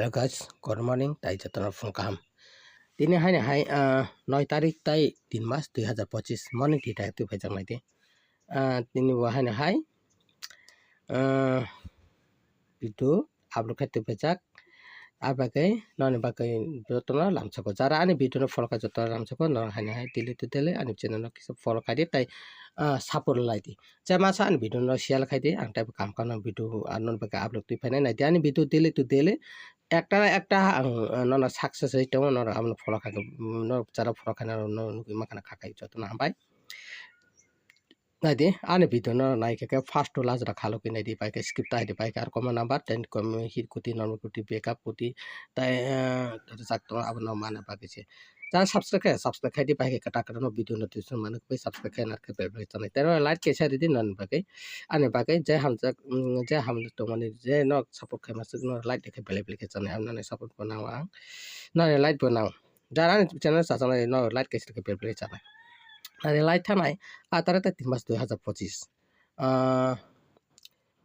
Hello guys, good morning. Tai jatana phone kaham. Tini hai 9 tarik tai 3 Mac 2025 morning ti tai tu phajang nai te. Tini wa hai video upload kai tu phajak. Abagai non bagai jotona lamsako jara ani video no follow ka jotona lamsako non hai tili tu tele ani channel no kisa follow kai de tai support lai di. Jama sa ani video no share kai de ang tai kam kana video non bagai upload tu phai nai ani video tele tu tele একটা নন success হইতো নর আমন follow খাকে ন যারা follow খানা ন নুকি মাখানা খাকাই যত না হামবাই নাইদি আনে ভিডিও ন নাইকে ফার্স্ট টু লাস্ট খালো কি নাইদি পাইকে স্কিপ তাইদি পাইকে আর কমন নাম্বার টেন কম হিট কুতি নরমাল কুতি বেকআপ কুতি তাই জাকতো আবন মানে পাকেছে যারা সাবস্ক্রাইব খাইদি পাইকে কাটা কাটা ন ভিডিও নোটিফিকেশন মানে কই সাবস্ক্রাইব খাই নারকে বেলবেল চালাই তের লাইক কেসা দিদি নন পাকে আনে পাকে যে হাম তো মানে যে ন সাপোর্ট খাই মাসে ন লাইক দেখে বেলবেল কে চালাই আমনে সাপোর্ট বানাও আং না লাইক বানাও যারা চ্যানেল সাজানাই ন লাইক কেসা দেখে বেলবেল চালাই Nari light tanai atara ta 3 Mac 2025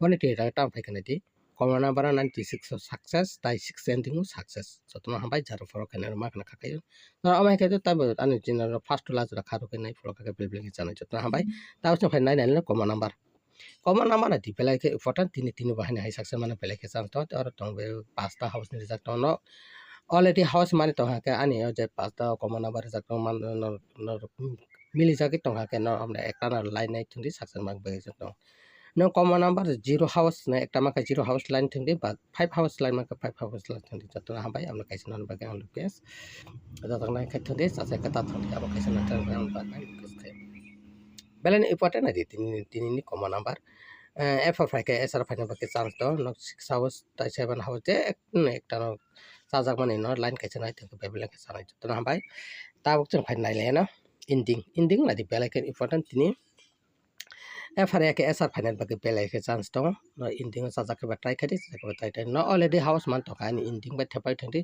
one ti ra tam phai kana di common number 96 success tai 6 ending success jotona hambai jaro foro kana ma kana khakai na amai kai ta ani jinar first last ra kharo kai nai foro khakai belbel ki janai jotona hambai ta usna phai nai nai common number na di pelai ke important tini bahane hai success mana pelai ke chance to ar tong be pasta house ni result no already house mane to ha ke ani je pasta common number result man no mili jagi tong ha ke no amna ekta na line nai thindi success mak be jotno no common number 0 house na ekta maka 0 house line thindi ba 5 house line maka 5 house line thindi jotna hambai amna kaisa non ba ang lupes jotna nai khai thindi sa kata thindi aba kaisa na tan ba ba nai lupes khai belen important na di tini ni common number f5 ke sr phai na ba ke chance to no 6 house ta 7 house je ekta no sajak mane no line kaisa nai thindi ba belen ke sanai jotna hambai ta bok chung phai nai le na ending na di belen ke important tini FRA ke SR final bagi belai ke chance to no ending sa ja ke ba try khadi sa ke try no already house man to ka ni ending ba thapai thandi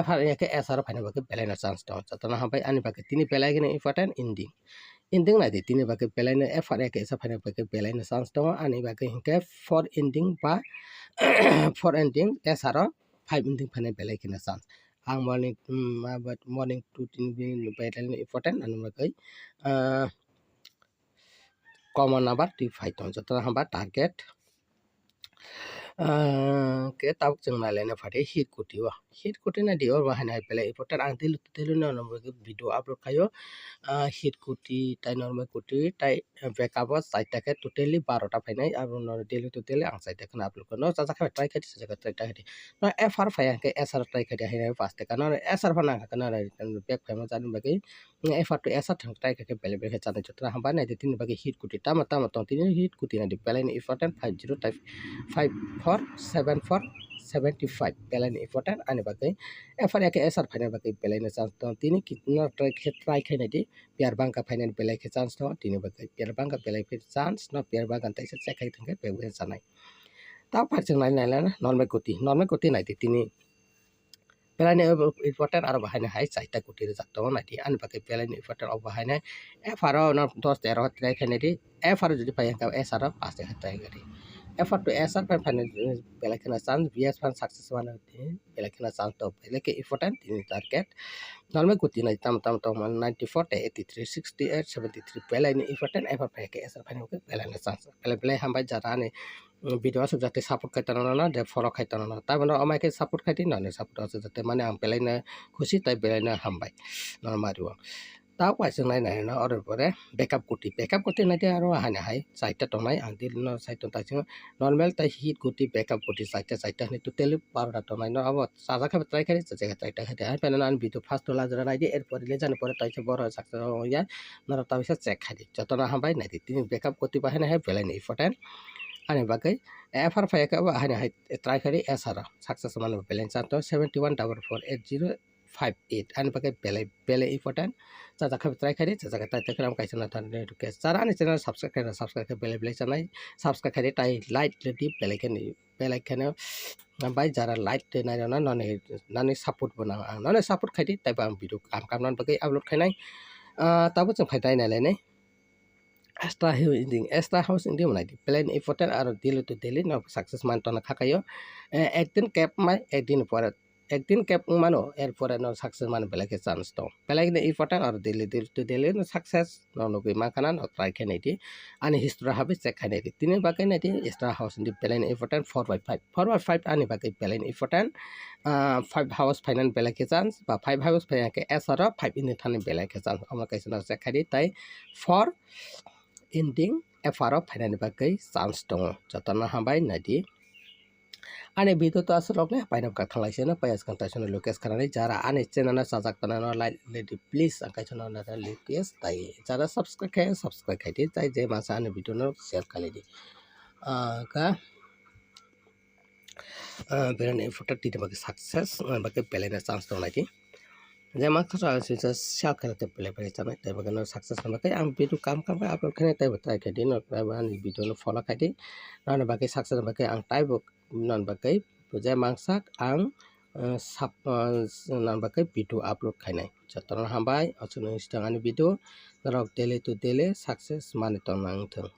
FRA ke SR final bagi belai na chance to jatona hambai ani bagi tini belai ke important ending na di tini bagi belai na FRA ke SR final bagi belai na chance to ani bagi ke for ending ba for ending SR 5 ending final belai ke na chance ang morning to tini belai important ani bagi common number di 5 jotona hamba target ke tabuk jeng nalai na phade hit kuti na di or bahana pele important ang tilu na nomor video upload kayo hit kuti tai normal kuti tai backup sai ta ke totally 12 ta phainai aro no daily to daily ang sai ta kana upload ko no sa kha try khati sa try khati no fr phai ke sr try khati hai pas ta kana sr phana kana back phai ma jan bagi fr to sr thang try khati pele pele chana jotna hamba na di tin bagi hit kuti tama to tin hit kuti na di pele ni important 50 type 547475 pelan important ani bagai FR ke SR final bagai pelan chance to tini kitna try khai nadi piar bangka final pelai ke chance to tini bagai piar bangka pelai ke chance no piar bangka tai se check khai thangke pe sanai ta par chang nai na normal kuti nai di tini pelan important aro bahane hai chaita kuti re jakto nai ani bagai pelan important ob bahane FR no 10 13 try khai nadi FR jodi pai ka SR 5 try gari effort to SR final belakena chance VS fan success one belakena chance to belake important in target normal kuti na tam 94 to 83 68 73 belane important effort ke SR final ke belane chance belai hambai jara ne video asuk jate support kaitana na de follow kaitana na ta bana amai ke support kaiti na ne support asuk jate mane ang belai na khushi tai belai na hambai normal ro ta paisang nai na order pore backup kuti na dia aro hana hai saita tonai ang dil no saita ta sing normal ta hit kuti backup kuti saita ni total parda tonai no abo saja kha try khari sa jaga try khari ai pena an video first to last ra di er pore le jan pore tai se bor saksa ya na ta bisa check khari jotona hambai nai tini backup kuti ba hana hai belai ni important ani bagai FR phai ka ba hana hai try khari SR success man balance to 71448058 ani bagai belai important jaga kha try khari jaga tai kram kaisa na tan ne ke sara ni channel subscribe ke belai chanai subscribe khari tai like le di belai khane bai jara like te nai na nani support bana nani support khadi tai ba video kam nan bagai upload khainai tabu chung phai tai nai le ne extra house ending mana di plan important aro daily to daily no success man to na khakayo ekdin cap mai ekdin pore একদিন কেপ মানো এরপরে ন success মানে বেলাকে chance দं বেলাকে important আর ডেইলি টু ডেইলি সাকসেস নবি মাখানা ট্রাই খাইনাयदि आंनि हिस्ट्री हाबे चेक खायनायदि तिनि बागै नायदि एक्सट्रा हाउस नि बेलाइन इम्पोर्टेन्ट 4/5 आंनि बागै बेलाइन इम्पोर्टेन्ट 5 हाउस फाइनान बेलाके चान्स बा 5 हाउस फाइनाके एसआर 5 इन थानि बेलाके चान्स अमा कैसना चेक खायदि ताइ 4 एन्डिं एफआर फाइनान बागै चान्स दं जतना हाबाय नायदि आंनि भिडियो तो आसर रखले पाइनाव का थांलायसेनो पायास कंटाइसन लुकेस खानानै जारा आंनि चेनेल साजाक तानानो लाइक लेदि प्लिज आंखायसनो नादा लुकेस ताइ जारा सब्सक्राइब खायदि जाय जे मासा आंनि भिडियो नो शेयर खालायदि का बेरान इम्पोर्टेन्ट तिनि बागै सक्सेस बागै बेलायना चान्स दं नायदि जे माखा शेयर खालायते बेलाय जाबाय ताइ बागै सक्सेस बागै आं भिडियो काम अपलोड खाने ताइ ट्राइ खायदि न आंनि भिडियो नो फलो खायदि नानि बागै सक्सेस बागै आं ताइ nan bagai puja mangsak ang nan bagai video upload khainai jatona hambai asuna istangani video rok daily to daily success mani tong nang thung